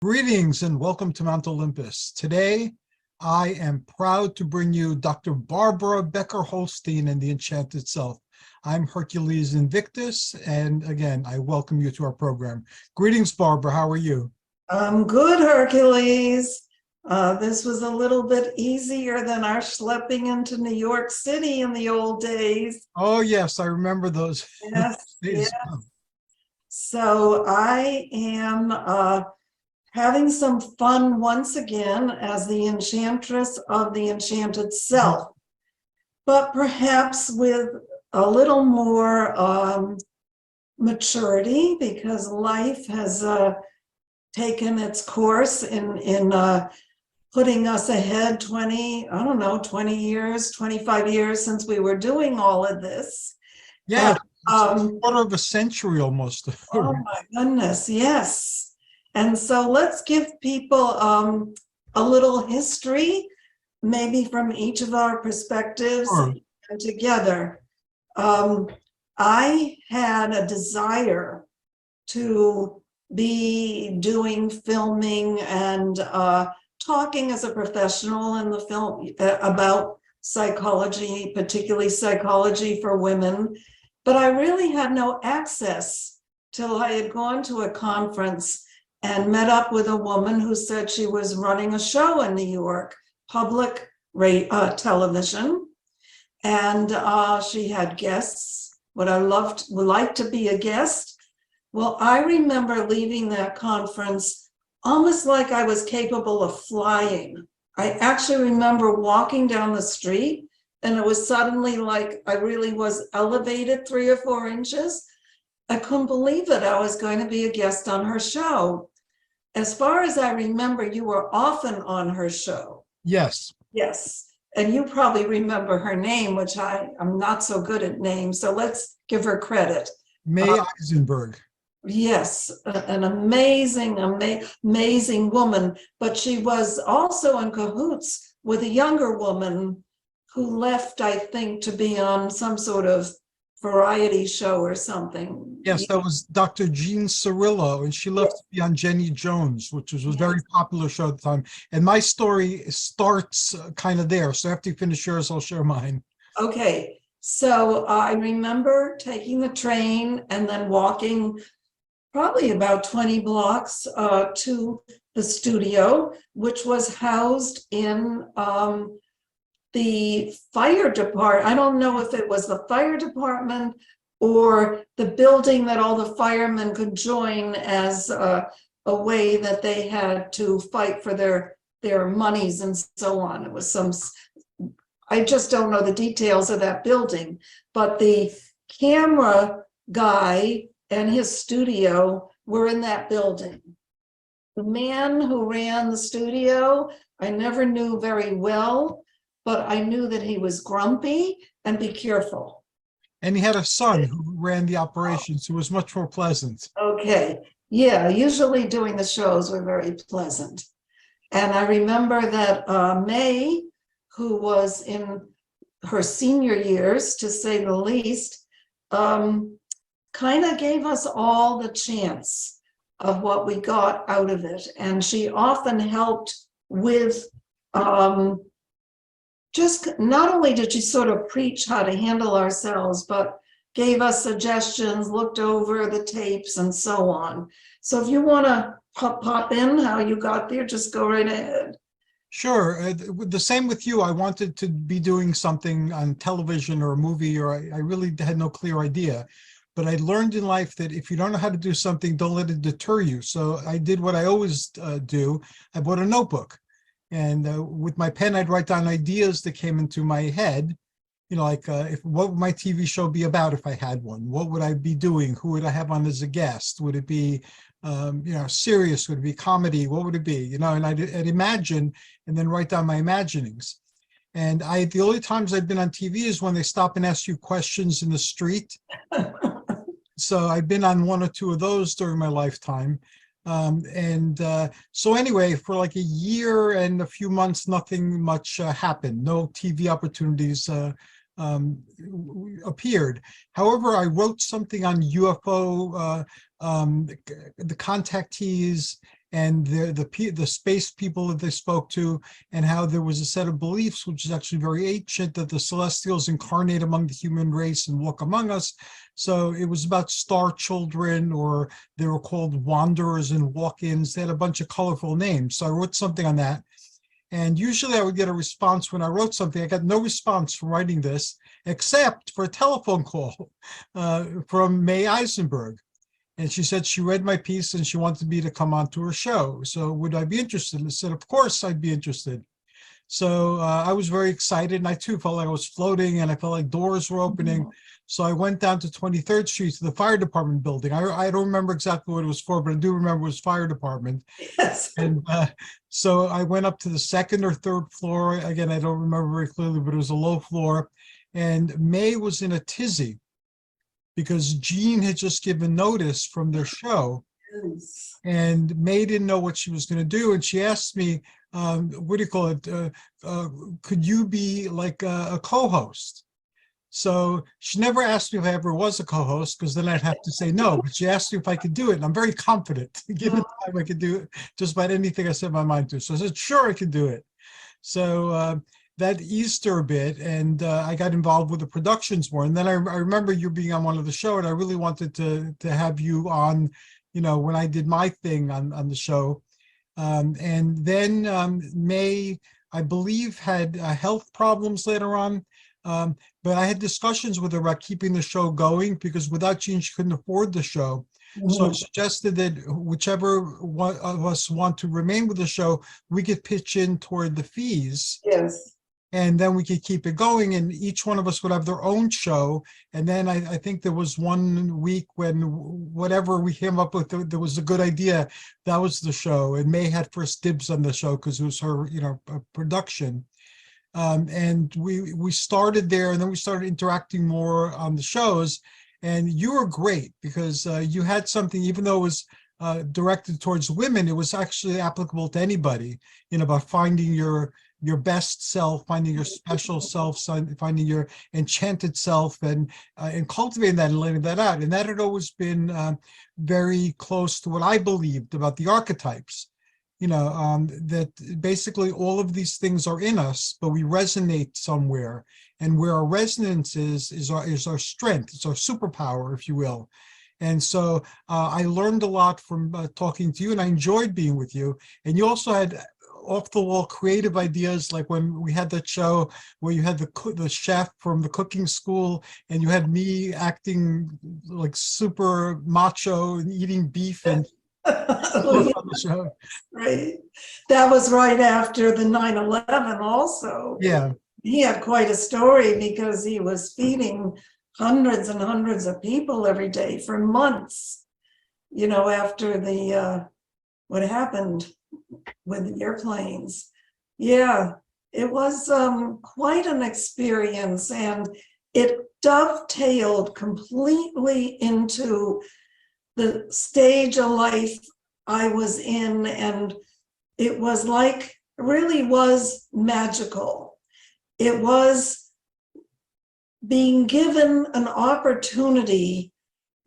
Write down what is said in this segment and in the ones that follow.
Greetings and welcome to Mount Olympus. Today, I am proud to bring you Dr. Barbara Becker Holstein and the Enchanted Self. I'm Hercules Invictus, and again, I welcome you to our program. Greetings, Barbara. How are you? I'm good, Hercules. This was a little bit easier than our schlepping into New York City in the old days. Oh, yes, I remember those Yes, days. yes. So I am having some fun once again as the enchantress of the enchanted self, but perhaps with a little more maturity, because life has taken its course in putting us ahead 20 years, 25 years since we were doing all of this. Yeah, And, it's a quarter of a century almost. oh my goodness, yes. And so let's give people a little history, maybe from each of our perspectives, Sure. and together. I had a desire to be doing filming and talking as a professional in the film about psychology, particularly psychology for women. But I really had no access till I had gone to a conference and met up with a woman who said she was running a show in New York, public television. And she had guests. Would like to be a guest. Well, I remember leaving that conference almost like I was capable of flying. I actually remember walking down the street and it was suddenly like I really was elevated 3 or 4 inches. I couldn't believe it. I was going to be a guest on her show. As far as I remember, you were often on her show. Yes. Yes. And you probably remember her name, which I'm not so good at names. So let's give her credit. May Eisenberg. Yes, an amazing woman, but she was also in cahoots with a younger woman who left, I think, to be on some sort of variety show or something. Yes, that was Dr. Jean Cirillo, and she left to be on Jenny Jones, which was a very popular show at the time. And my story starts kind of there. So after you finish yours, I'll share mine. Okay, so I remember taking the train and then walking probably about 20 blocks to the studio, which was housed in the fire department. I don't know if it was the fire department or the building that all the firemen could join as a way that they had to fight for their monies and so on. It was I just don't know the details of that building, but the camera guy and his studio were in that building. The man who ran the studio, I never knew very well, but I knew that he was grumpy and be careful. And he had a son who ran the operations, who was much more pleasant. Okay, yeah, usually doing the shows were very pleasant. And I remember that May, who was in her senior years, to say the least, kind of gave us all the chance of what we got out of it. And she often helped with just not only did she sort of preach how to handle ourselves, but gave us suggestions, looked over the tapes and so on. So if you want to pop in how you got there, just go right ahead. Sure. The same with you. I wanted to be doing something on television or a movie, or I really had no clear idea. But I learned in life that if you don't know how to do something, don't let it deter you. So I did what I always do. I bought a notebook. And with my pen, I'd write down ideas that came into my head. You know, like what would my TV show be about if I had one? What would I be doing? Who would I have on as a guest? Would it be, serious? Would it be comedy? What would it be? You know, and I'd imagine and then write down my imaginings. And the only times I've been on TV is when they stop and ask you questions in the street. So I've been on 1 or 2 of those during my lifetime. So anyway, for like a year and a few months, nothing much happened. No TV opportunities appeared. However, I wrote something on UFO, the contactees, and the space people that they spoke to, and how there was a set of beliefs, which is actually very ancient, that the celestials incarnate among the human race and walk among us. So it was about star children, or they were called wanderers and walk-ins. They had a bunch of colorful names. So I wrote something on that. And usually I would get a response when I wrote something. I got no response from writing this, except for a telephone call from May Eisenberg. And she said she read my piece and she wanted me to come on to her show. So would I be interested? I said, of course I'd be interested. So I was very excited, and I too felt like I was floating, and I felt like doors were opening. So I went down to 23rd Street to the fire department building. I don't remember exactly what it was for, but I do remember it was fire department. Yes. And so I went up to the second or third floor. Again, I don't remember very clearly, but it was a low floor. And May was in a tizzy because Jean had just given notice from their show. Yes. And May didn't know what she was going to do. And she asked me, what do you call it? Could you be like a co-host? So she never asked me if I ever was a co-host, because then I'd have to say no. But she asked me if I could do it. And I'm very confident, given time, I could do it just about anything I set my mind to. So I said, sure, I could do it. So that eased her a bit, and I got involved with the productions more. And then I remember you being on one of the show, and I really wanted to have you on, you know, when I did my thing on the show. And then May, I believe, had health problems later on. But I had discussions with her about keeping the show going, because without Jean, she couldn't afford the show. So I suggested that whichever one of us want to remain with the show, we could pitch in toward the fees. Yes. And then we could keep it going, and each one of us would have their own show. And then I think there was one week when whatever we came up with, there was a good idea, that was the show. And May had first dibs on the show because it was her, you know, production. And we started there, and then we started interacting more on the shows. And you were great because you had something, even though it was directed towards women, it was actually applicable to anybody, you know, about finding your best self, finding your special self, finding your enchanted self, and cultivating that and letting that out. And that had always been very close to what I believed about the archetypes. You know, that basically all of these things are in us, but we resonate somewhere. And where our resonance is our strength, it's our superpower, if you will. And so I learned a lot from talking to you, and I enjoyed being with you. And you also had off-the-wall creative ideas, like when we had that show where you had the chef from the cooking school, and you had me acting like super macho and eating beef and on the show. Right. That was right after the 9/11 also. Yeah. He had quite a story because he was feeding hundreds and hundreds of people every day for months, you know, after the what happened with the airplanes. Yeah, it was quite an experience, and it dovetailed completely into the stage of life I was in, and it was like, really was magical. It was being given an opportunity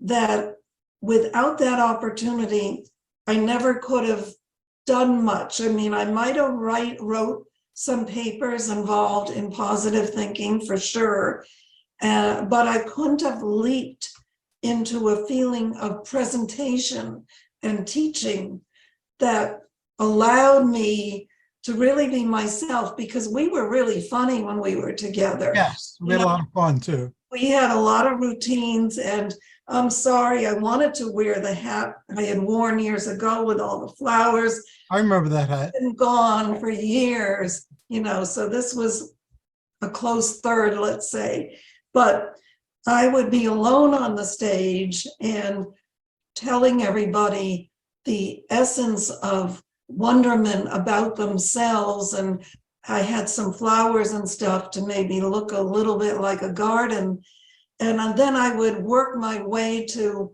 that without that opportunity, I never could have done much. I mean, I might have wrote some papers involved in positive thinking for sure, but I couldn't have leaped into a feeling of presentation and teaching that allowed me to really be myself, because we were really funny when we were together. Yes, we had a lot of fun too. We had a lot of routines, and I'm sorry, I wanted to wear the hat I had worn years ago with all the flowers. I remember that hat. It's been gone for years, you know, so this was a close third, let's say. But I would be alone on the stage and telling everybody the essence of wonderment about themselves, and I had some flowers and stuff to maybe look a little bit like a garden. And then I would work my way to,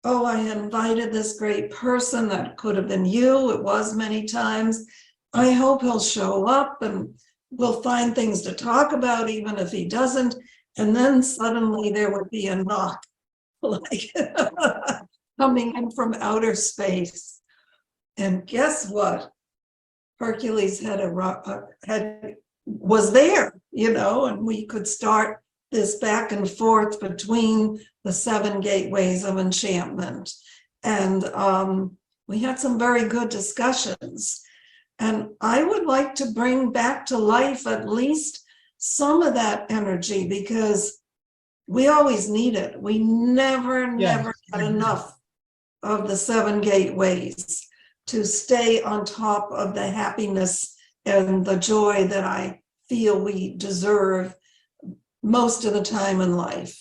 oh, I invited this great person, that could have been you, it was many times. I hope he'll show up and we'll find things to talk about, even if he doesn't. And then suddenly there would be a knock, like coming in from outer space. And guess what? Hercules was there, and we could start this back and forth between the 7 gateways of enchantment. And we had some very good discussions. And I would like to bring back to life at least some of that energy, because we always need it. We never get enough of the 7 gateways to stay on top of the happiness and the joy that I feel we deserve most of the time in life,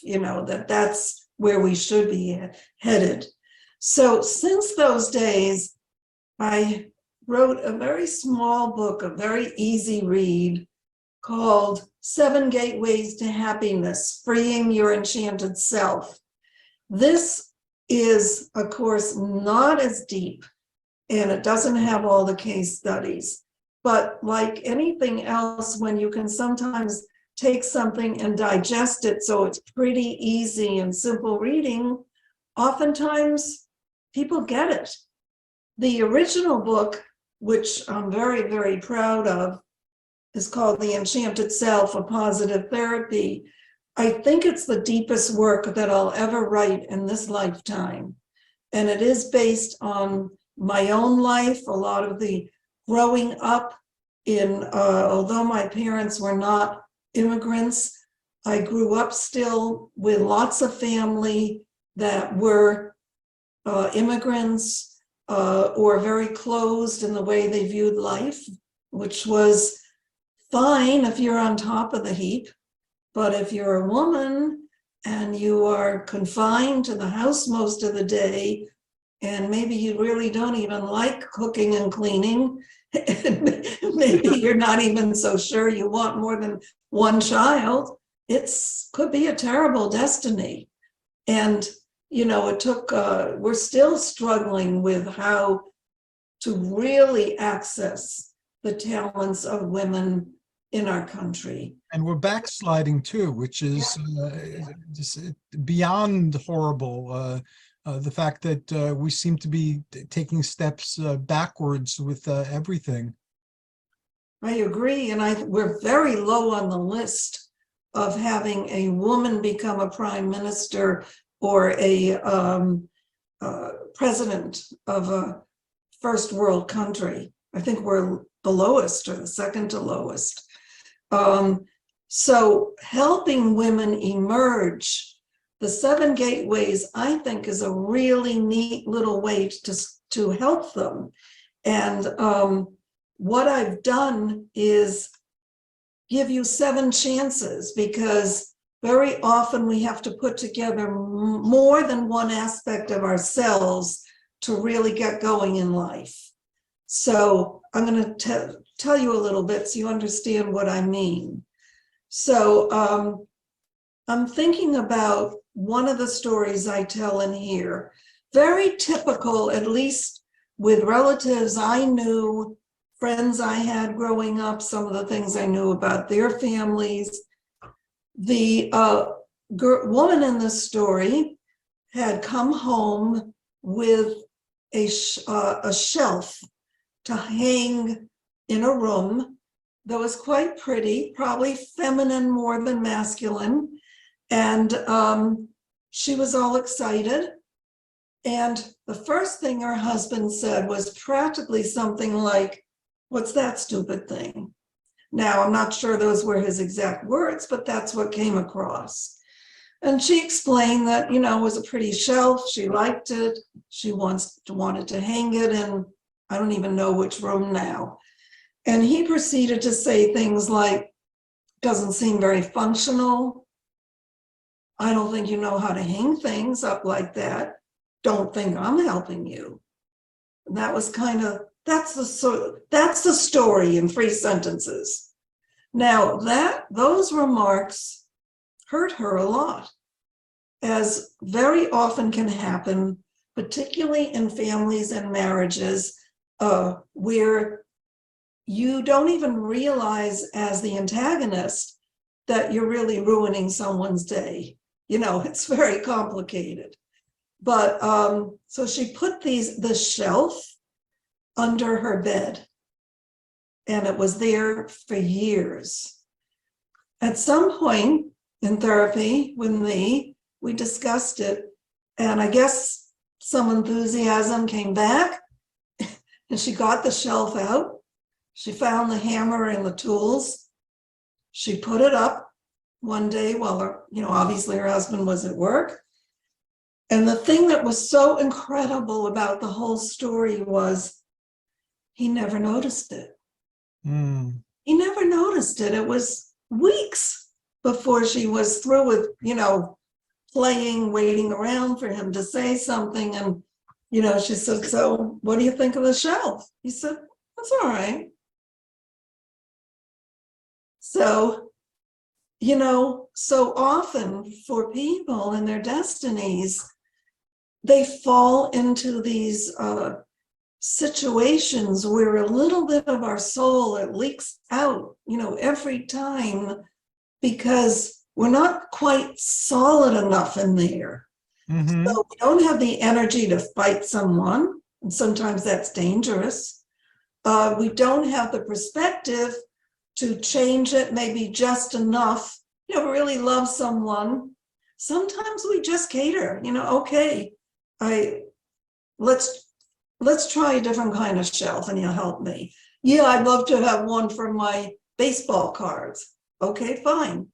that's where we should be headed. So since those days, I wrote a very small book, a very easy read, called 7 Gateways to Happiness, Freeing Your Enchanted Self. This is, of course, not as deep, and it doesn't have all the case studies. But like anything else, when you can sometimes take something and digest it so it's pretty easy and simple reading, oftentimes people get it. The original book, which I'm very, very proud of, is called The Enchanted Self, A Positive Therapy. I think it's the deepest work that I'll ever write in this lifetime. And it is based on my own life, a lot of the growing up in, although my parents were not immigrants, I grew up still with lots of family that were immigrants or very closed in the way they viewed life, which was fine if you're on top of the heap. But if you're a woman and you are confined to the house most of the day, and maybe you really don't even like cooking and cleaning, and maybe you're not even so sure you want more than one child, could be a terrible destiny. And, it took, we're still struggling with how to really access the talents of women in our country. And we're backsliding too, which is just beyond horrible. The fact that we seem to be taking steps backwards with everything. I agree, and we're very low on the list of having a woman become a prime minister or a president of a first world country. I think we're the lowest or the second to lowest. So helping women emerge, the 7 gateways, I think, is a really neat little way to help them. And what I've done is give you 7 chances, because very often we have to put together more than one aspect of ourselves to really get going in life. So I'm going to tell you a little bit so you understand what I mean. So I'm thinking about one of the stories I tell in here, very typical, at least with relatives I knew, friends I had growing up, some of the things I knew about their families. The woman in this story had come home with a shelf to hang in a room that was quite pretty, probably feminine more than masculine. And she was all excited. And the first thing her husband said was practically something like, "What's that stupid thing?" Now, I'm not sure those were his exact words, but that's what came across. And she explained that, it was a pretty shelf. She liked it. She wanted to hang it in, I don't even know which room now. And he proceeded to say things like, "Doesn't seem very functional. I don't think you know how to hang things up like that. Don't think I'm helping you." And that was that's the story in 3 sentences. Now those remarks hurt her a lot, as very often can happen, particularly in families and marriages, where you don't even realize as the antagonist that you're really ruining someone's day. It's very complicated. But so she put the shelf under her bed. And it was there for years. At some point in therapy with me, we discussed it. And I guess some enthusiasm came back and she got the shelf out. She found the hammer and the tools. She put it up one day while her, obviously her husband was at work. And the thing that was so incredible about the whole story was he never noticed it. He never noticed it. It was weeks before she was through with, playing, waiting around for him to say something. And, she said, so what do you think of the shelf? He said, that's all right. So, so often for people in their destinies, they fall into these situations where a little bit of our soul, it leaks out, every time, because we're not quite solid enough in there. So we don't have the energy to fight someone, and sometimes that's dangerous. We don't have the perspective to change it, maybe just enough, really love someone. Sometimes we just cater, okay, let's try a different kind of shelf and you'll help me. Yeah, I'd love to have one for my baseball cards. Okay, fine.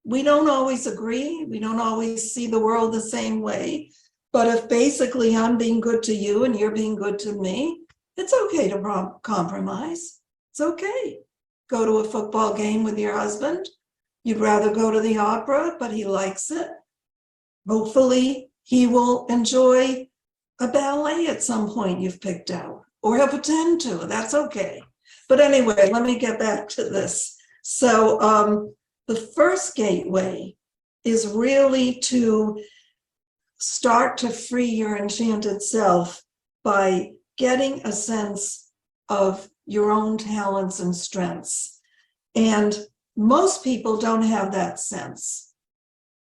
We don't always agree. We don't always see the world the same way. But if basically I'm being good to you and you're being good to me, it's okay to compromise. It's okay. Go to a football game with your husband. You'd rather go to the opera, but he likes it. Hopefully he will enjoy a ballet at some point you've picked out, or he'll pretend to. That's okay. But anyway, let me get back to this. So the first gateway is really to start to free your enchanted self by getting a sense of your own talents and strengths. And most people don't have that sense.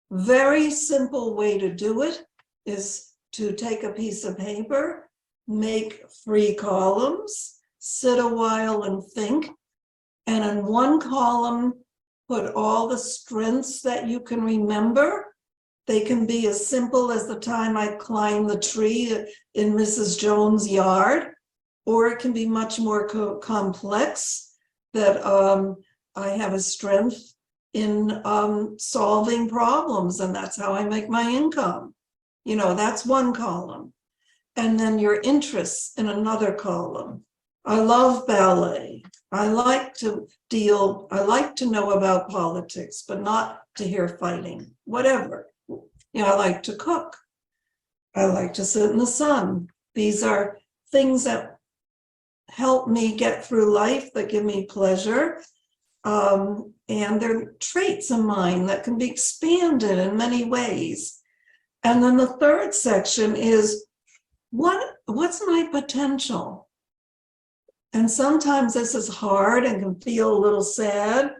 Very simple way to do it is to take a piece of paper, make 3 columns, sit a while and think, and in one column, put all the strengths that you can remember. They can be as simple as the time I climbed the tree in Mrs. Jones' yard, or it can be much more complex, that I have a strength in solving problems, and that's how I make my income. That's one column. And then your interests in another column. I love ballet. I like to know about politics, but not to hear fighting, whatever. I like to cook. I like to sit in the sun. These are things that help me get through life, that give me pleasure. And they're traits of mine that can be expanded in many ways. And then the third section is, what's my potential? And sometimes this is hard and can feel a little sad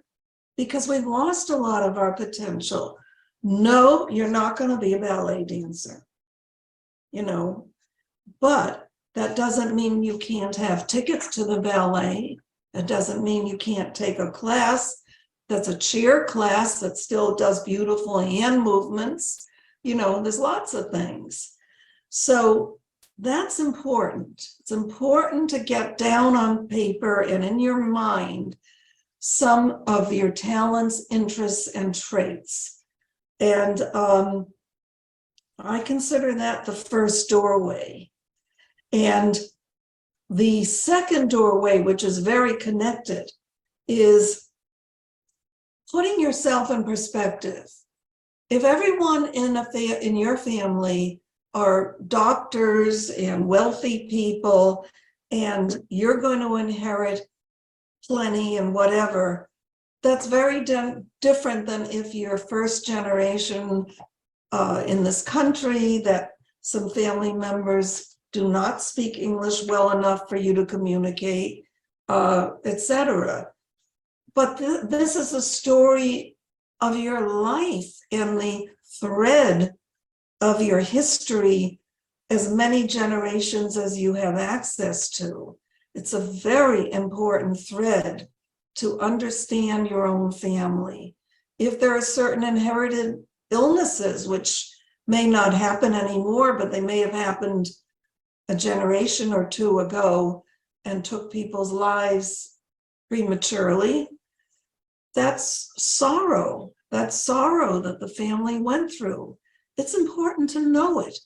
because we've lost a lot of our potential. No, you're not going to be a ballet dancer, but that doesn't mean you can't have tickets to the ballet. It doesn't mean you can't take a class that's a chair class that still does beautiful hand movements. There's lots of things. So that's important. It's important to get down on paper and in your mind some of your talents, interests, and traits. And I consider that the first doorway. And the second doorway, which is very connected, is putting yourself in perspective. If everyone in your family are doctors and wealthy people, and you're going to inherit plenty and whatever, that's very different than if you're first generation in this country, that some family members do not speak English well enough for you to communicate, etc. But this is a story of your life and the thread of your history as many generations as you have access to. It's a very important thread to understand your own family. If there are certain inherited illnesses, which may not happen anymore, but they may have happened a generation or two ago and took people's lives prematurely, that's sorrow. That's sorrow that the family went through. It's important to know it.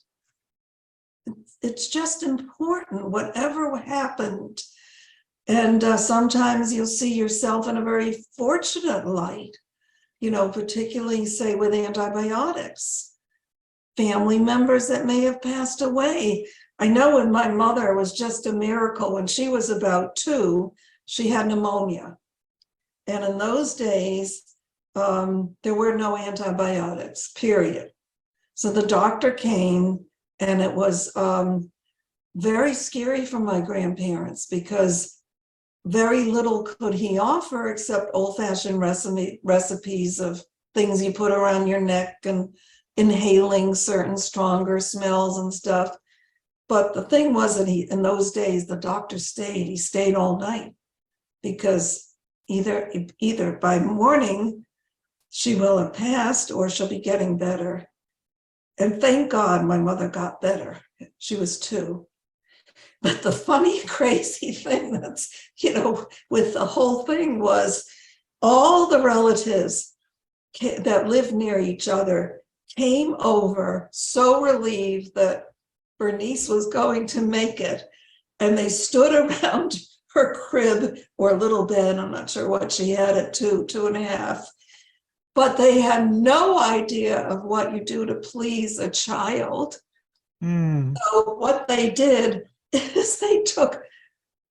It's just important, whatever happened. And sometimes you'll see yourself in a very fortunate light, you know, particularly say with antibiotics. Family members that may have passed away. I know when my mother was just a miracle, when she was about 2, she had pneumonia. And in those days, there were no antibiotics, period. So the doctor came, and it was very scary for my grandparents because very little could he offer except old-fashioned recipes of things you put around your neck and inhaling certain stronger smells and stuff. But the thing was that in those days, the doctor he stayed all night because either by morning she will have passed or she'll be getting better. And thank God my mother got better. She was 2. But the funny, crazy thing that's, you know, with the whole thing was all the relatives that lived near each other came over so relieved that Bernice was going to make it. And they stood around her crib or little bed. I'm not sure what she had at 2.5. But they had no idea of what you do to please a child. So what they did is they took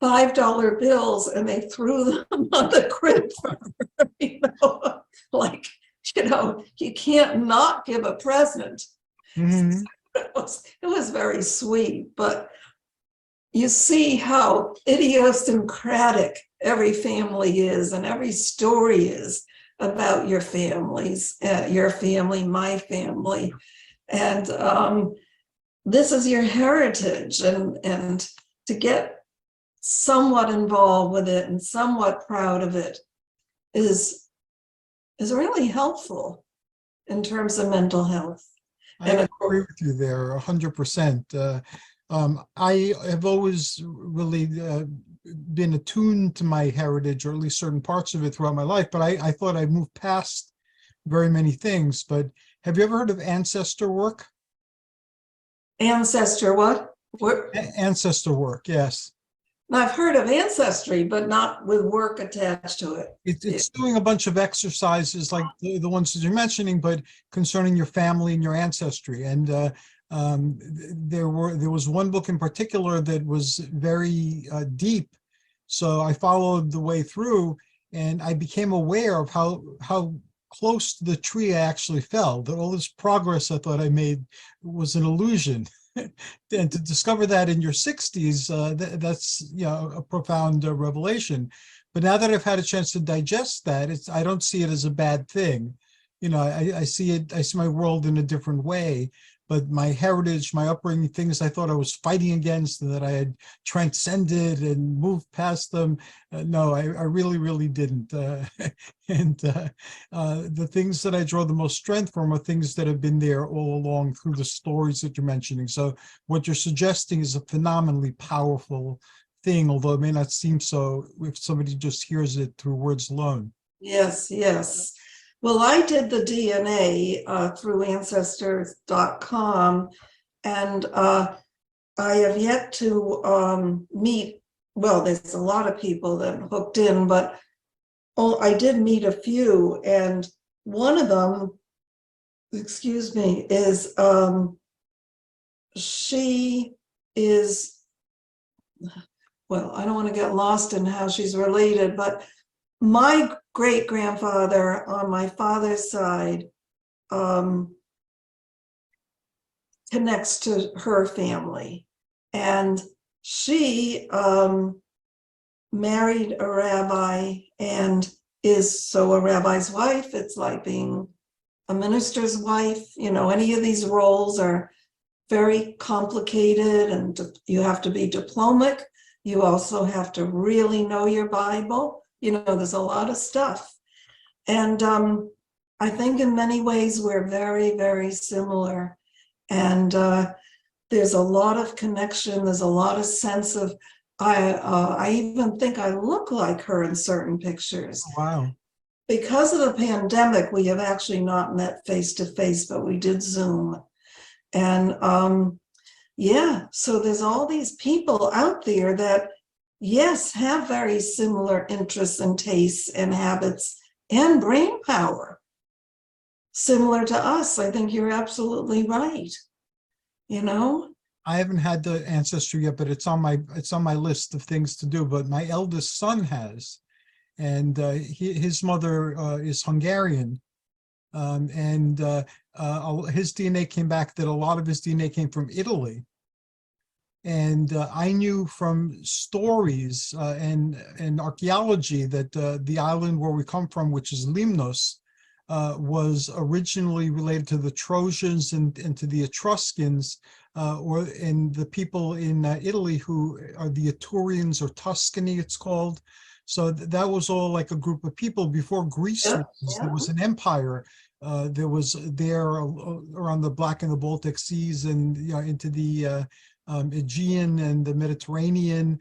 $5 bills and they threw them on the crib for her, you know, like, you know, you can't not give a present. Mm-hmm. It was very sweet, but you see how idiosyncratic every family is and every story is about your families, your family, my family. And this is your heritage, and to get somewhat involved with it and somewhat proud of it is really helpful in terms of mental health. I agree with you there 100%. I have always really been attuned to my heritage, or at least certain parts of it throughout my life, but I thought I moved past very many things. But have you ever heard of ancestor work? Ancestor what? Ancestor work, yes. I've heard of ancestry, but not with work attached to it. It's doing a bunch of exercises like the ones that you're mentioning, but concerning your family and your ancestry. And there was one book in particular that was very deep. So I followed the way through, and I became aware of how close to the tree I actually fell. That all this progress I thought I made was an illusion. And to discover that in your 60s, that's, you know, a profound revelation. But now that I've had a chance to digest that, I don't see it as a bad thing. You know, I see my world in a different way. But my heritage, my upbringing, things I thought I was fighting against and that I had transcended and moved past them, no, I really, really didn't. And the things that I draw the most strength from are things that have been there all along through the stories that you're mentioning. So what you're suggesting is a phenomenally powerful thing, although it may not seem so if somebody just hears it through words alone. Yes, yes. Well, I did the DNA through ancestors.com, and I have yet to meet, well, there's a lot of people that hooked in, but I did meet a few, and one of them, excuse me, is she is, well, I don't want to get lost in how she's related, but my great-grandfather on my father's side connects to her family. And she married a rabbi and is so a rabbi's wife. It's like being a minister's wife. You know, any of these roles are very complicated, and you have to be diplomatic. You also have to really know your Bible. You know, there's a lot of stuff. And I think in many ways we're very, very similar. And there's a lot of connection. There's a lot of sense of, I even think I look like her in certain pictures. Wow. Because of the pandemic, we have actually not met face to face, but we did Zoom. And yeah, so there's all these people out there that, yes, have very similar interests and tastes and habits and brain power, similar to us. I think you're absolutely right. You know? I haven't had the ancestry yet, but it's on my list of things to do. But my eldest son has, and his mother is Hungarian, and his DNA came back that a lot of his DNA came from Italy. And I knew from stories and archaeology that the island where we come from, which is Limnos, was originally related to the Trojans and to the Etruscans, and the people in Italy who are the Etrurians, or Tuscany it's called. So that was all like a group of people before Greece. Yeah, There was an empire. There was around the Black and the Baltic Seas, and into the Aegean and the Mediterranean.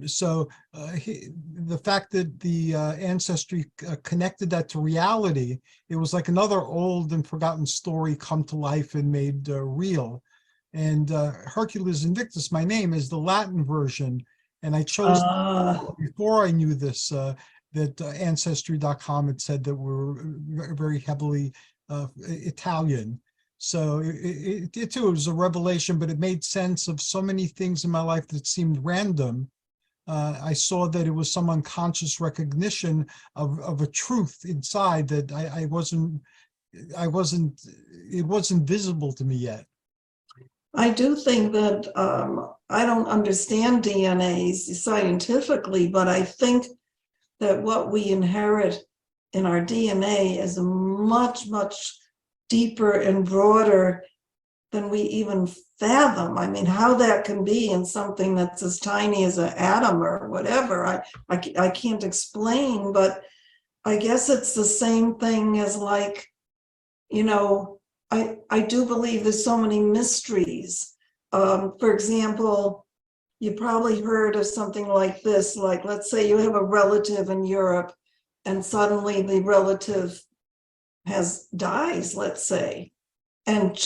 So the fact that the ancestry connected that to reality, it was like another old and forgotten story come to life and made real. And Hercules Invictus, my name, is the Latin version. And I chose before I knew this, that Ancestry.com had said that we're very heavily Italian. So it too was a revelation, but it made sense of so many things in my life that seemed random. I saw that it was some unconscious recognition of a truth inside that it wasn't visible to me yet. I do think that I don't understand DNA scientifically, but I think that what we inherit in our DNA is much, much deeper and broader than we even fathom. I mean, how that can be in something that's as tiny as an atom or whatever, I can't explain, but I guess it's the same thing as, like, you know, I do believe there's so many mysteries. For example, you probably heard of something like this, like, let's say you have a relative in Europe and suddenly the relative dies, let's say, and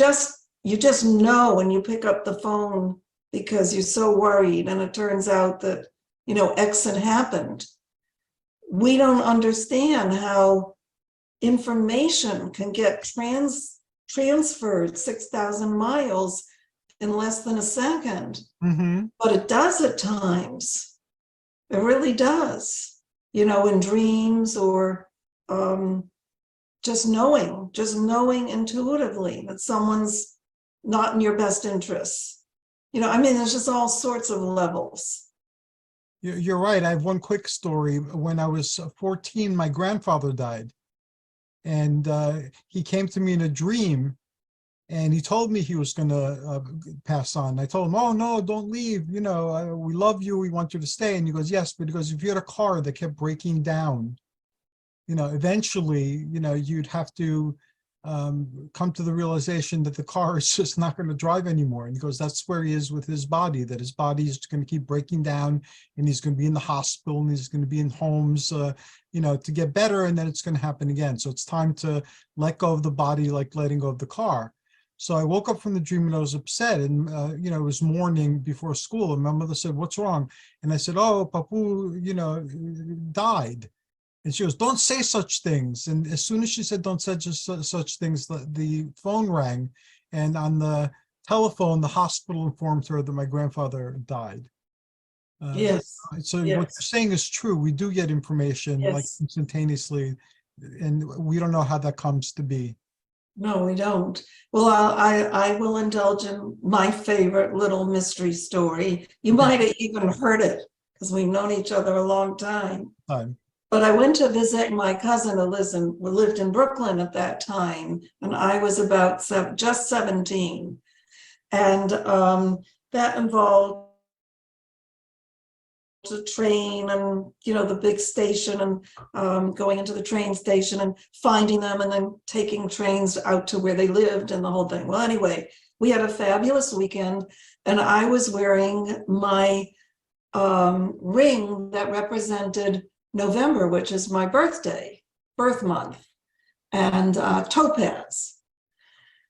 you just know when you pick up the phone because you're so worried, and it turns out that, you know, X had happened. We don't understand how information can get transferred 6,000 miles in less than a second. Mm-hmm. But it does at times. It really does, you know, in dreams, or just knowing intuitively that someone's not in your best interests. You know, I mean, there's just all sorts of levels. You're right. I have one quick story. When I was 14, my grandfather died. And he came to me in a dream, and he told me he was going to pass on. I told him, "Oh, no, don't leave. You know, we love you. We want you to stay." And he goes, "Yes, but because if you had a car that kept breaking down, you know, eventually, you know, you'd have to come to the realization that the car is just not going to drive anymore." And he goes, "That's where he is with his body, that his body is going to keep breaking down, and he's going to be in the hospital, and he's going to be in homes, you know, to get better, and then it's going to happen again. So it's time to let go of the body, like letting go of the car." So I woke up from the dream and I was upset, and you know, it was morning before school, and my mother said, "What's wrong?" And I said, "Oh, Papu, you know, died." And she goes, "Don't say such things." And as soon as she said, "Don't say just such things," the phone rang. And on the telephone, the hospital informed her that my grandfather died. Yes. So Yes. what you're saying is true. We do get information like Yes. instantaneously, and we don't know how that comes to be. No, we don't. Well, I will indulge in my favorite little mystery story. You might have even heard it because we've known each other a long time. But I went to visit my cousin who lived in Brooklyn at that time, and I was about just 17. And that involved a train and, the big station, and going into the train station and finding them and then taking trains out to where they lived and the whole thing. Well, anyway, we had a fabulous weekend, and I was wearing my ring that represented November, which is my birth month, and topaz.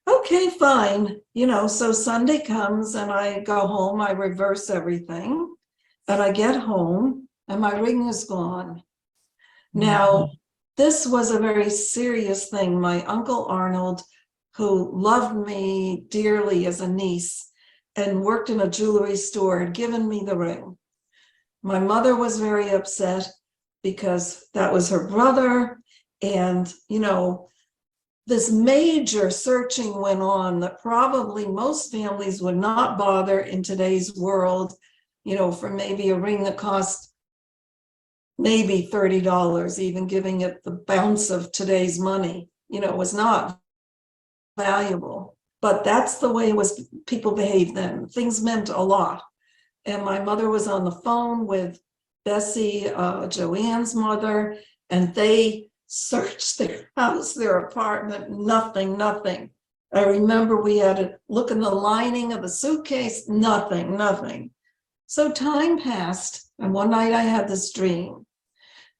Okay, fine. So Sunday comes and I go home, I reverse everything, and I get home and my ring is gone. Now, this was a very serious thing. My Uncle Arnold, who loved me dearly as a niece and worked in a jewelry store, had given me the ring. My mother was very upset because that was her brother. And, this major searching went on that probably most families would not bother in today's world, for maybe a ring that cost maybe $30, even giving it the bounce of today's money, was not valuable. But that's the way people behaved then. Things meant a lot. And my mother was on the phone with Bessie, Joanne's mother, and they searched their house, their apartment, nothing. I remember we had to look in the lining of the suitcase, nothing. So time passed, and one night I had this dream.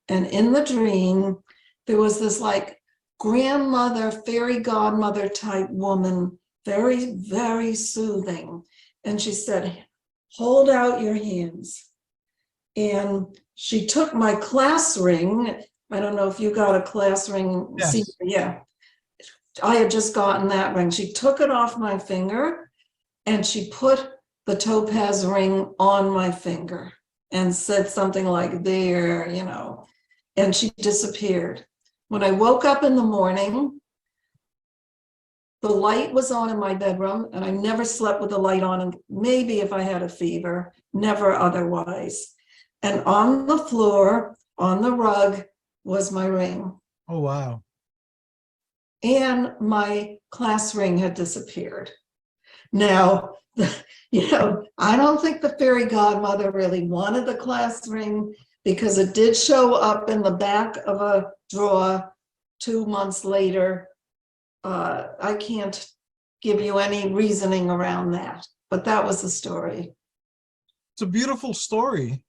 And in the dream, there was this like grandmother, fairy godmother type woman, very, very soothing. And she said, "Hold out your hands." And she took my class ring. I don't know if you got a class ring. Yes. Yeah. I had just gotten that ring. She took it off my finger and she put the topaz ring on my finger and said something like, "There," and she disappeared. When I woke up in the morning, the light was on in my bedroom, and I never slept with the light on, and maybe if I had a fever, never otherwise. And on the floor, on the rug, was my ring. Oh, wow. And my class ring had disappeared. Now, I don't think the fairy godmother really wanted the class ring, because it did show up in the back of a drawer 2 months later. I can't give you any reasoning around that, but that was the story. It's a beautiful story.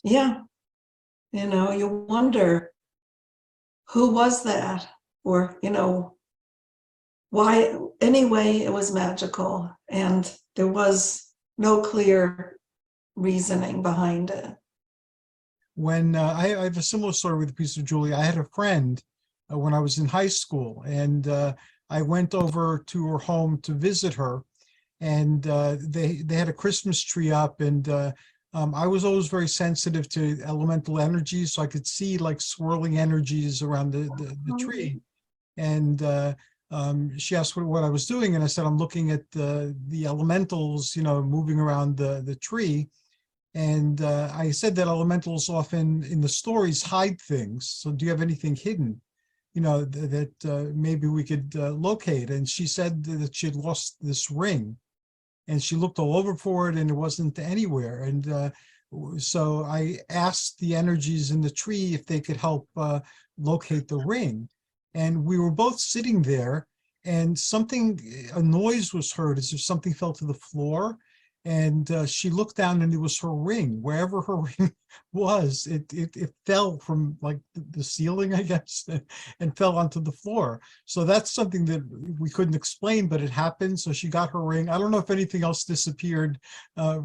Yeah. You wonder, who was that? Or, why? Anyway, it was magical, and there was no clear reasoning behind it. When I have a similar story with a piece of jewelry. I had a friend when I was in high school, and I went over to her home to visit her, and they had a Christmas tree up, and I was always very sensitive to elemental energies, so I could see like swirling energies around the tree. And she asked what I was doing, and I said, "I'm looking at the elementals, moving around the tree." And I said that elementals often in the stories hide things. So do you have anything hidden, that maybe we could locate? And she said that she had lost this ring, and she looked all over for it, and it wasn't anywhere. And so I asked the energies in the tree if they could help locate the ring. And we were both sitting there, and a noise was heard as if something fell to the floor. And she looked down, and it was her ring. Wherever her ring was, it fell from like the ceiling, I guess, and fell onto the floor. So that's something that we couldn't explain, but it happened. So she got her ring. I don't know if anything else disappeared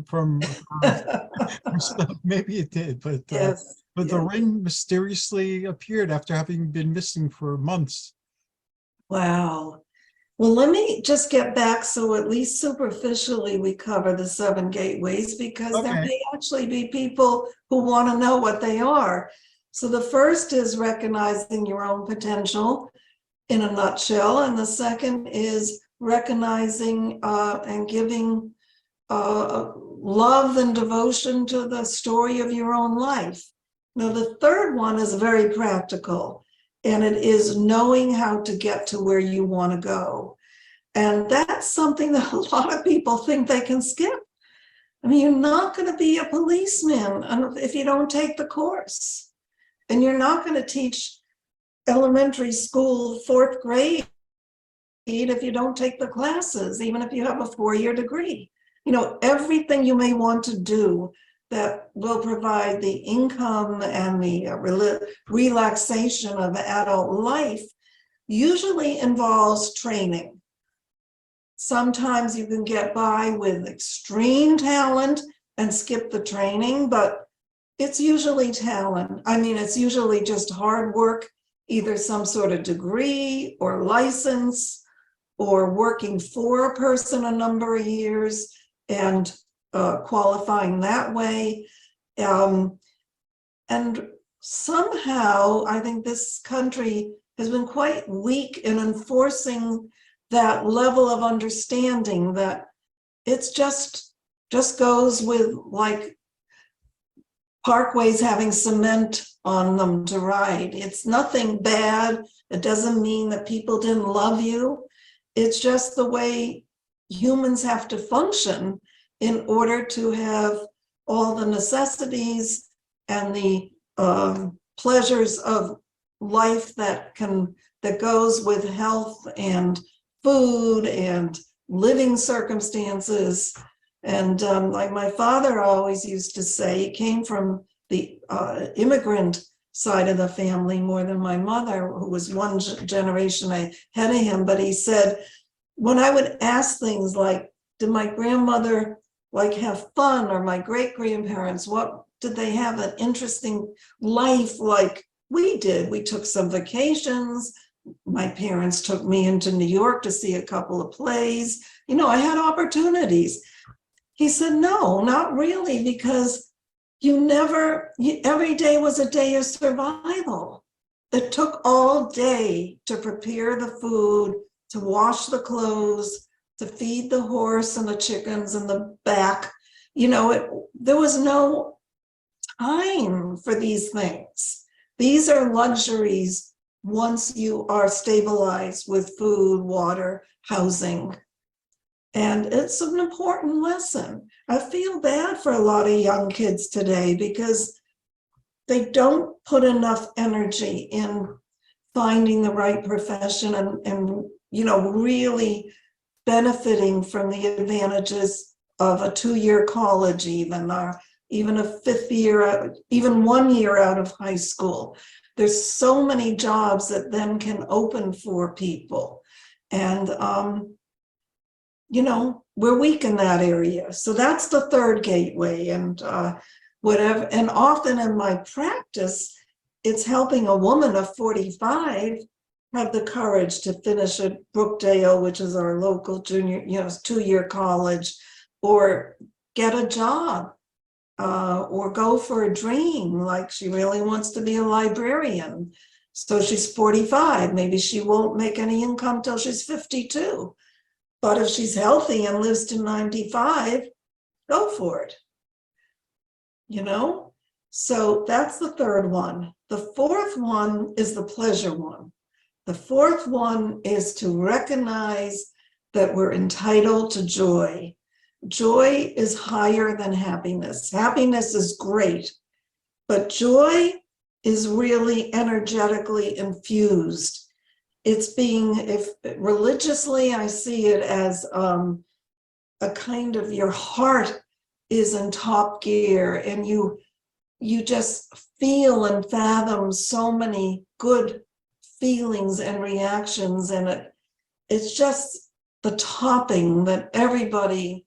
from her stuff. Maybe it did, but Yes. the ring mysteriously appeared after having been missing for months. Wow. Well, let me just get back, so at least superficially we cover the 7 gateways, because there may actually be people who want to know what they are. So the first is recognizing your own potential in a nutshell, and the second is recognizing and giving love and devotion to the story of your own life. Now, the third one is very practical, and it is knowing how to get to where you want to go. And that's something that a lot of people think they can skip. I mean, you're not going to be a policeman if you don't take the course. And you're not going to teach elementary school 4th grade if you don't take the classes, even if you have a 4-year degree. You know, everything you may want to do that will provide the income and the relaxation of adult life usually involves training. Sometimes you can get by with extreme talent and skip the training, but it's usually talent. I mean, it's usually just hard work, either some sort of degree or license, or working for a person a number of years and qualifying that way. And somehow, I think this country has been quite weak in enforcing that level of understanding that it's just goes with like parkways having cement on them to ride. It's nothing bad. It doesn't mean that people didn't love you. It's just the way humans have to function in order to have all the necessities and the pleasures of life that goes with health and food and living circumstances. And like my father always used to say, he came from the immigrant side of the family more than my mother, who was one generation ahead of him. But he said, when I would ask things like, did my grandmother like have fun, or my great-grandparents, what did they have an interesting life like we did? We took some vacations. My parents took me into New York to see a couple of plays. You know, I had opportunities. He said, no, not really, because every day was a day of survival. It took all day to prepare the food, to wash the clothes, to feed the horse and the chickens in the back. You know, there was no time for these things. These are luxuries once you are stabilized with food, water, housing. And it's an important lesson. I feel bad for a lot of young kids today because they don't put enough energy in finding the right profession and you know, really benefiting from the advantages of a 2-year college, even, or even a 5th year, even 1 year out of high school. There's so many jobs that then can open for people. And, you know, we're weak in that area. So that's the third gateway. And whatever, and often in my practice, it's helping a woman of 45 have the courage to finish at Brookdale, which is our local junior, you know, 2-year college, or get a job, or go for a dream, like she really wants to be a librarian. So she's 45, maybe she won't make any income till she's 52. But if she's healthy and lives to 95, go for it. You know? So that's the third one. The fourth one is the pleasure one. The fourth one is to recognize that we're entitled to joy. Joy is higher than happiness. Happiness is great, but joy is really energetically infused. It's being, if religiously, I see it as a kind of your heart is in top gear, and you just feel and fathom so many good feelings and reactions, and it's just the topping that everybody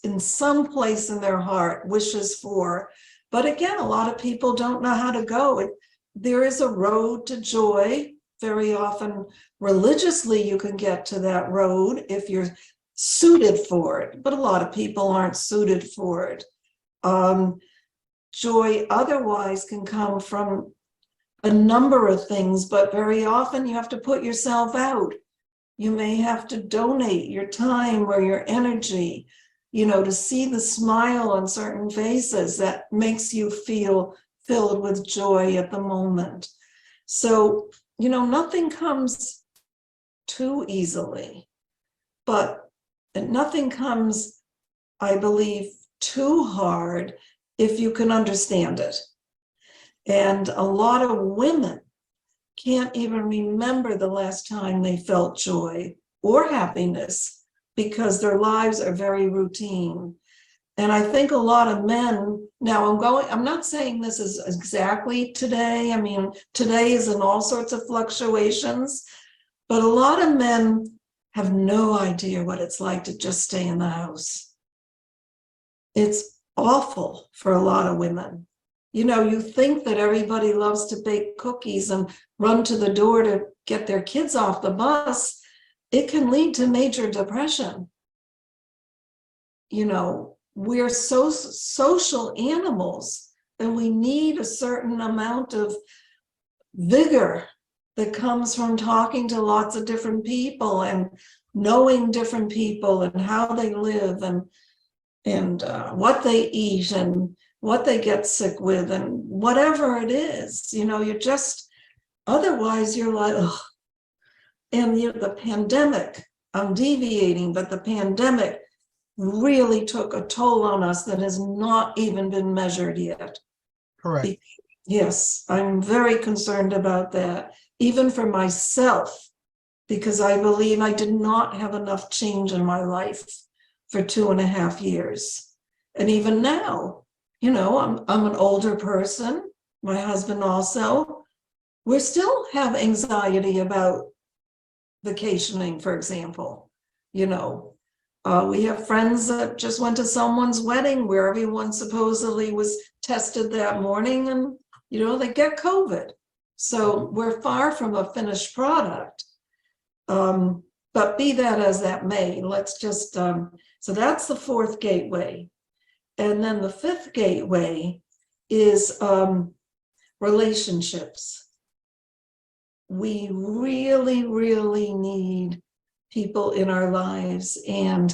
in some place in their heart wishes for. But again, a lot of people don't know how to go. There is a road to joy. Very often religiously you can get to that road if you're suited for it, but a lot of people aren't suited for it. Joy otherwise can come from a number of things, but very often you have to put yourself out. You may have to donate your time or your energy, you know, to see the smile on certain faces that makes you feel filled with joy at the moment. So, you know, nothing comes too easily, but nothing comes, I believe, too hard if you can understand it. And a lot of women can't even remember the last time they felt joy or happiness because their lives are very routine. And I think a lot of men, now I'm not saying this is exactly today. I mean, today is in all sorts of fluctuations, but a lot of men have no idea what it's like to just stay in the house. It's awful for a lot of women. You know, you think that everybody loves to bake cookies and run to the door to get their kids off the bus. It can lead to major depression. You know, we're so social animals that we need a certain amount of vigor that comes from talking to lots of different people and knowing different people and how they live and what they eat and what they get sick with and whatever it is. You know, otherwise you're like, ugh. And the pandemic, I'm deviating, but the pandemic really took a toll on us that has not even been measured yet. Correct. Yes, I'm very concerned about that, even for myself, because I believe I did not have enough change in my life for 2.5 years. And even now, you know, I'm an older person, my husband also. We still have anxiety about vacationing, for example. You know, we have friends that just went to someone's wedding where everyone supposedly was tested that morning and, you know, they get COVID. So we're far from a finished product. But be that as that may, let's just, so that's the fourth gateway. And then the fifth gateway is relationships. We really, really need people in our lives, and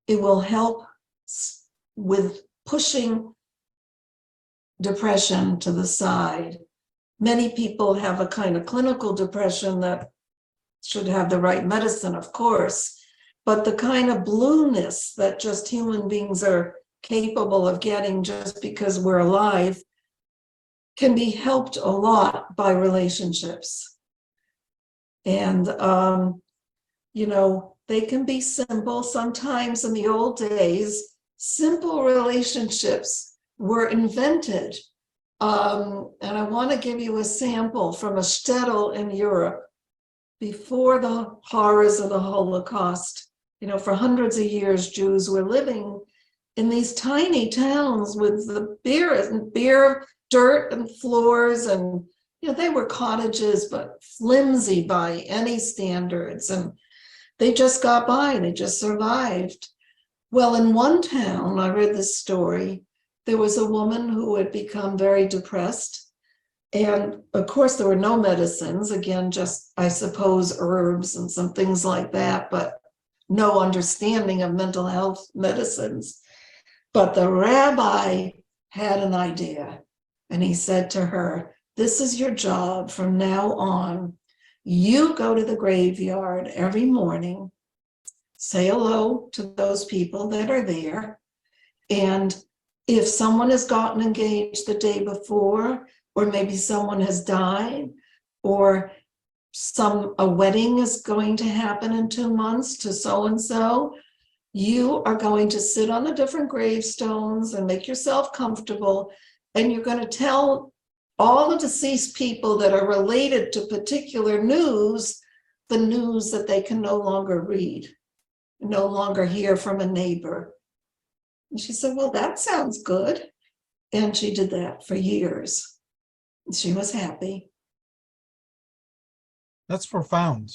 it will help with pushing depression to the side. Many people have a kind of clinical depression that should have the right medicine, of course, but the kind of blueness that just human beings are capable of getting just because we're alive can be helped a lot by relationships. And, you know, they can be simple. Sometimes in the old days, simple relationships were invented. And I want to give you a sample from a shtetl in Europe. Before the horrors of the Holocaust, you know, for hundreds of years, Jews were living in these tiny towns with the bare dirt and floors, and, you know, they were cottages, but flimsy by any standards. And they just got by, they just survived. Well, in one town, I read this story, there was a woman who had become very depressed. And of course, there were no medicines, again, just, I suppose, herbs and some things like that, but no understanding of mental health medicines. But the rabbi had an idea, and he said to her, this is your job from now on. You go to the graveyard every morning, say hello to those people that are there, and if someone has gotten engaged the day before, or maybe someone has died, or a wedding is going to happen in 2 months to so-and-so, you are going to sit on the different gravestones and make yourself comfortable, and you're going to tell all the deceased people that are related to particular news, the news that they can no longer read, no longer hear from a neighbor. And she said, well, that sounds good. And she did that for years. She was happy. That's profound.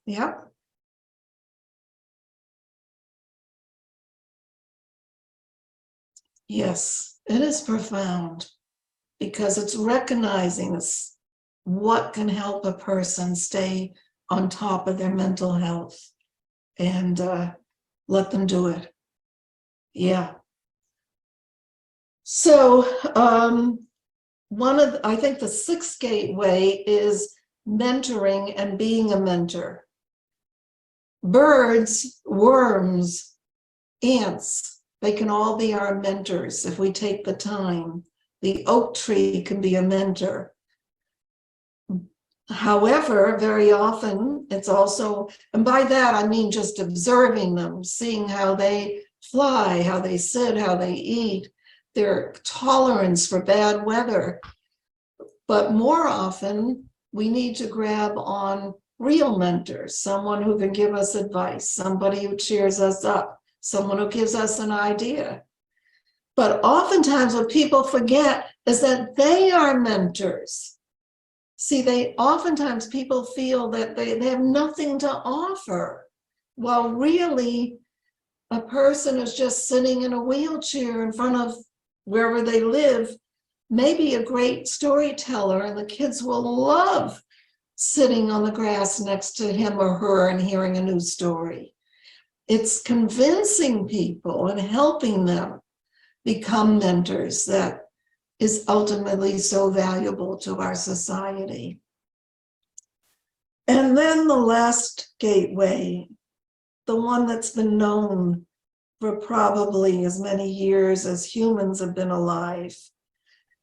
Yeah. Yes, it is profound because it's recognizing this, what can help a person stay on top of their mental health, and let them do it. Yeah. So I think the sixth gateway is mentoring and being a mentor. birds, worms, ants, they can all be our mentors if we take the time. The oak tree can be a mentor. However, very often it's also, and by that I mean just observing them, seeing how they fly, how they sit, how they eat, their tolerance for bad weather. But more often, we need to grab on real mentors, someone who can give us advice, somebody who cheers us up, someone who gives us an idea. But oftentimes what people forget is that they are mentors. See, oftentimes people feel that they have nothing to offer, while really a person who's just sitting in a wheelchair in front of wherever they live may be a great storyteller, and the kids will love sitting on the grass next to him or her and hearing a new story. It's convincing people and helping them become mentors that is ultimately so valuable to our society. And then the last gateway, the one that's been known for probably as many years as humans have been alive,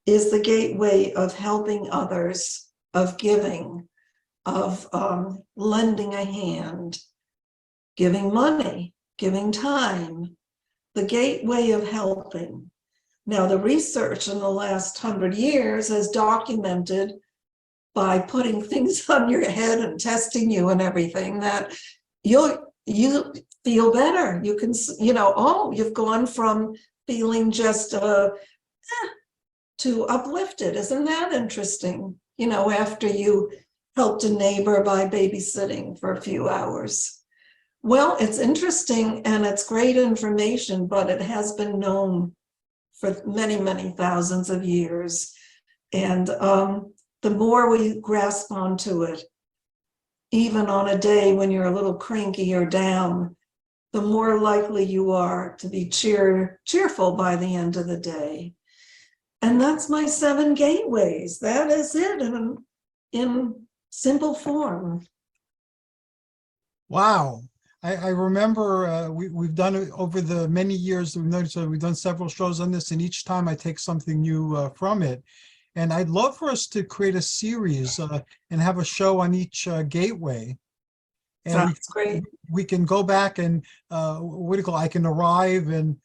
is the gateway of helping others, of giving, of lending a hand, giving money, giving time, the gateway of helping. Now, the research in the last 100 years has documented, by putting things on your head and testing you and everything, that you feel better. You can, oh, you've gone from feeling just to uplifted. Isn't that interesting? After you helped a neighbor by babysitting for a few hours. Well, it's interesting and it's great information, but it has been known for many, many thousands of years. And the more we grasp onto it, even on a day when you're a little cranky or down, the more likely you are to be cheerful by the end of the day. And that's my 7 gateways. That is it in simple form. Wow. I remember we've done it over the many years that we've known each other. We've done several shows on this, and each time I take something new from it. And I'd love for us to create a series and have a show on each gateway. And Sounds great. We can go back and I can arrive and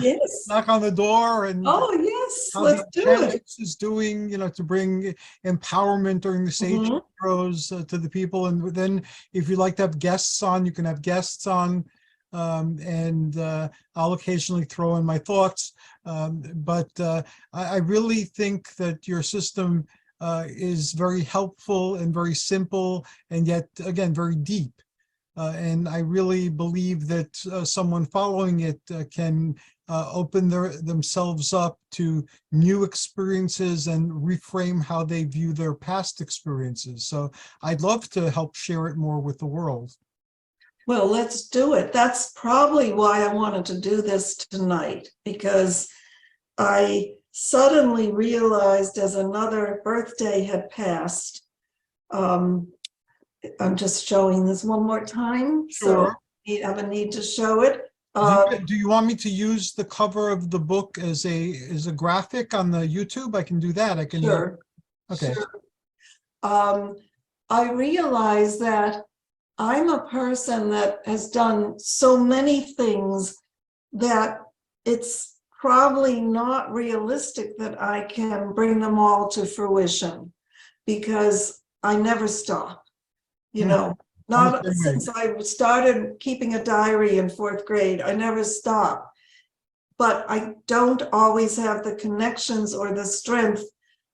Yes. knock on the door and Oh, yes. how Let's the do it. Enchantress is doing, to bring empowerment during the sage Mhm. heroes to the people. And then if you'd like to have guests on, you can have guests on. And I'll occasionally throw in my thoughts. But I really think that your system is very helpful and very simple, and yet, again, very deep. And I really believe that someone following it can open themselves up to new experiences and reframe how they view their past experiences. So I'd love to help share it more with the world. Well, let's do it. That's probably why I wanted to do this tonight, because I suddenly realized as another birthday had passed, I'm just showing this one more time. Sure. So I have a need to show it. Do you want me to use the cover of the book as a graphic on the YouTube? I can do that. I can. Sure. Okay. Sure. I realize that I'm a person that has done so many things that it's probably not realistic that I can bring them all to fruition, because I never stop, not since I started keeping a diary in 4th grade. I never stop, but I don't always have the connections or the strength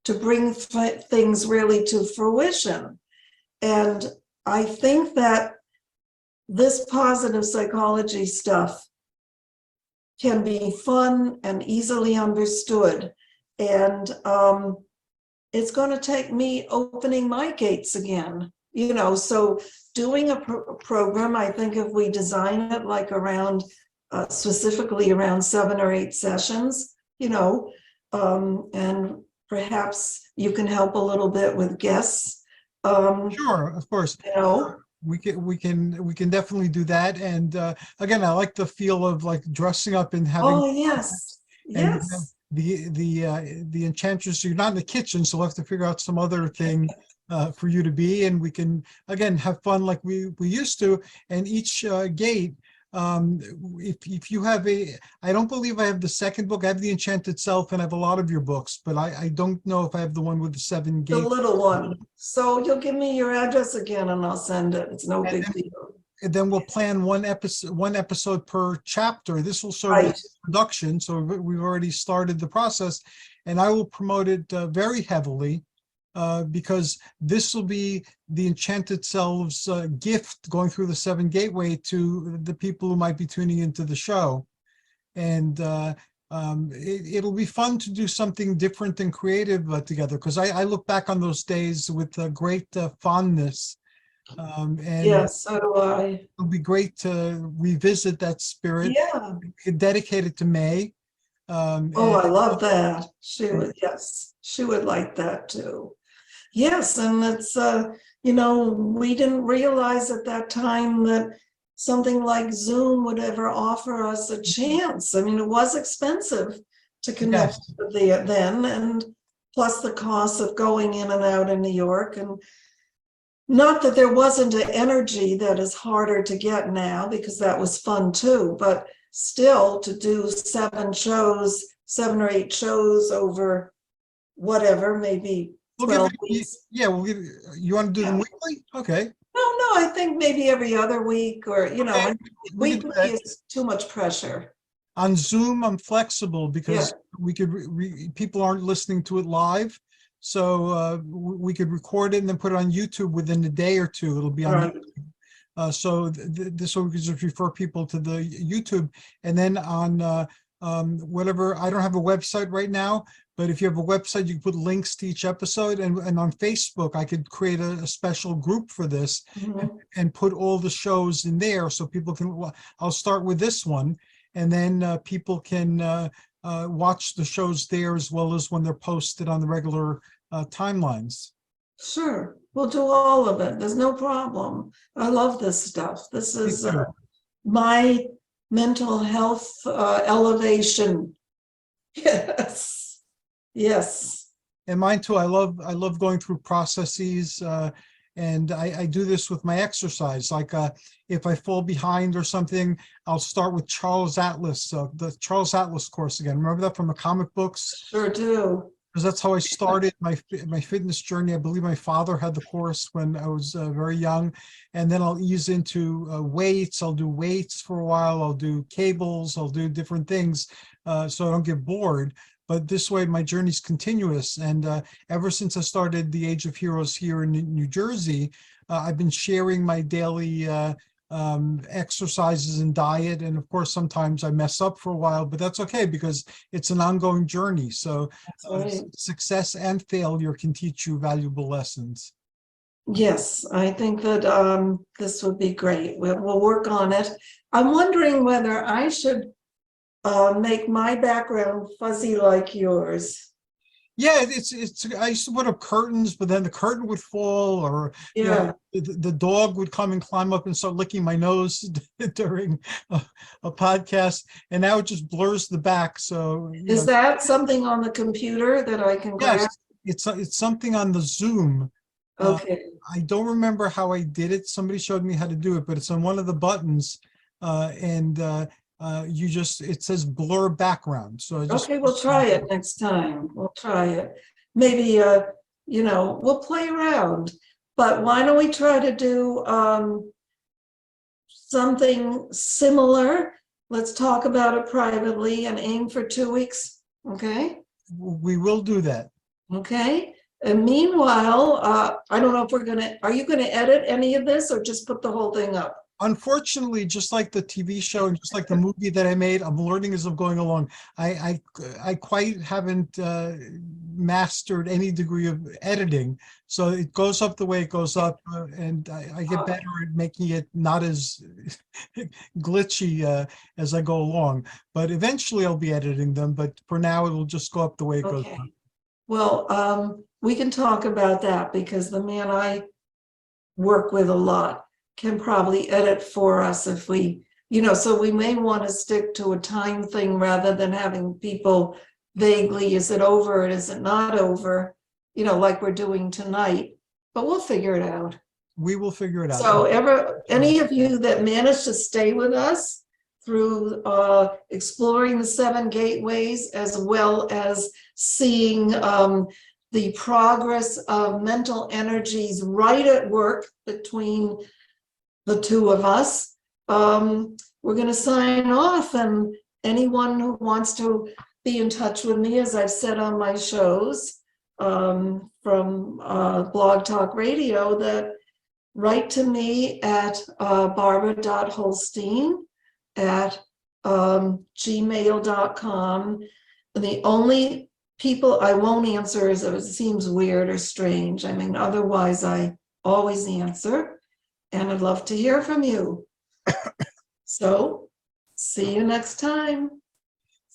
to bring things really to fruition. And I think that this positive psychology stuff can be fun and easily understood. And it's going to take me opening my gates again, so doing a program, I think if we design it like around, specifically around 7 or 8 sessions, and perhaps you can help a little bit with guests. Sure, of course. we can definitely do that. And again, I like the feel of like dressing up and having, Oh, yes, and you have yes. the enchantress. So you're not in the kitchen, so we'll have to figure out some other thing for you to be, and we can again have fun like we used to. And each gate, if you have I don't believe I have the second book. I have the Enchanted Self, and I have a lot of your books, but I don't know if I have the one with the 7 The gates. little one. So you'll give me your address again and I'll send it. It's no And big then, deal. and then we'll plan one episode per chapter. This will serve Right. as production, so we've already started the process, and I will promote it very heavily because this will be the Enchanted Selves gift going through the 7 gateway to the people who might be tuning into the show. And it'll be fun to do something different and creative together, because I look back on those days with great fondness. And Yes, so do I. it'll be great to revisit that spirit. Yeah. We could dedicate it to May. Oh, And I love that. She would, yes, she would like that too. Yes, and it's we didn't realize at that time that something like Zoom would ever offer us a chance. I mean, it was expensive to connect yes, then, and plus the cost of going in and out in New York. And not that there wasn't an energy that is harder to get now, because that was fun too, but still to do 7 or 8 shows over whatever, maybe we'll give 12 it. weeks. Yeah, you want to do them Yeah. weekly? Okay. No, I think maybe every other week, or, Okay, we could do weekly that. is too much pressure. On Zoom, I'm flexible Yeah, because we could people aren't listening to it live, so we could record it and then put it on YouTube within a day or two. It'll be all on right. so this way we could just refer people to the YouTube, and then on whatever. I don't have a website right now, but if you have a website, you can put links to each episode, and on Facebook, I could create a special group for this Mhm. and put all the shows in there so people can. I'll start with this one, and then people can watch the shows there as well as when they're posted on the regular timelines. Sure, we'll do all of it. There's no problem. I love this stuff. This Me is too. my mental health elevation. Yes, yes. And mine too. I love going through processes, and I do this with my exercise. Like if I fall behind or something, I'll start with Charles Atlas, the Charles Atlas course again. Remember that from the comic books? Sure do. Because that's how I started my fitness journey. I believe my father had the course when I was very young, and then I'll ease into weights. I'll do weights for a while. I'll do cables. I'll do different things so I don't get bored. But this way, my journey's continuous. And ever since I started the Age of Heroes here in New Jersey, I've been sharing my daily exercises and diet. And of course, sometimes I mess up for a while, but that's okay because it's an ongoing journey. So That's right. success and failure can teach you valuable lessons. Yes, I think that this would be great. We'll work on it. I'm wondering whether I should make my background fuzzy like yours. Yeah, it's. I used to put up curtains, but then the curtain would fall, or Yeah. the dog would come and climb up and start licking my nose during a podcast, and now it just blurs the back. So Is that something on the computer that I can grab? yes, it's something on the Zoom. Uh, Okay. I don't remember how I did it. Somebody showed me how to do it, but it's on one of the buttons, and it says blur background. So I just Okay, we'll try it next time. We'll try it. Maybe we'll play around. But why don't we try to do something similar? Let's talk about it privately and aim for 2 weeks. Okay? we will do that. Okay. And meanwhile, I don't know if are you gonna edit any of this or just put the whole thing up? Unfortunately, just like the TV show and just like the movie that I made, I'm learning as I'm going along. I quite haven't mastered any degree of editing, so it goes up the way it goes up, and I get better at making it not as glitchy as I go along. But eventually, I'll be editing them. But for now, it'll just go up the way it goes Okay. up. Well, we can talk about that because the man I work with a lot can probably edit for us if we, so we may want to stick to a time thing rather than having people vaguely, is it over, is it not over, like we're doing tonight, but we'll figure it out. We will figure it out. So any of you that managed to stay with us through exploring the 7 gateways, as well as seeing the progress of mental energies right at work between the two of us, we're going to sign off. And anyone who wants to be in touch with me, as I've said on my shows from Blog Talk Radio, that write to me at barbara.holstein@gmail.com. And the only people I won't answer is if it seems weird or strange. I mean, otherwise I always answer, and I'd love to hear from you. So see you next time.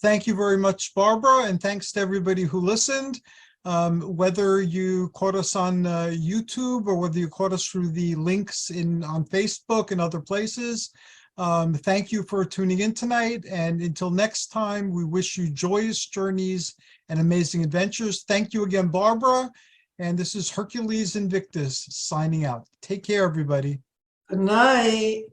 Thank you very much, Barbara, and thanks to everybody who listened. Whether you caught us on YouTube or whether you caught us through the links on Facebook and other places, thank you for tuning in tonight. And until next time, we wish you joyous journeys and amazing adventures. Thank you again, Barbara. And this is Hercules Invictus signing out. Take care, everybody. Good night.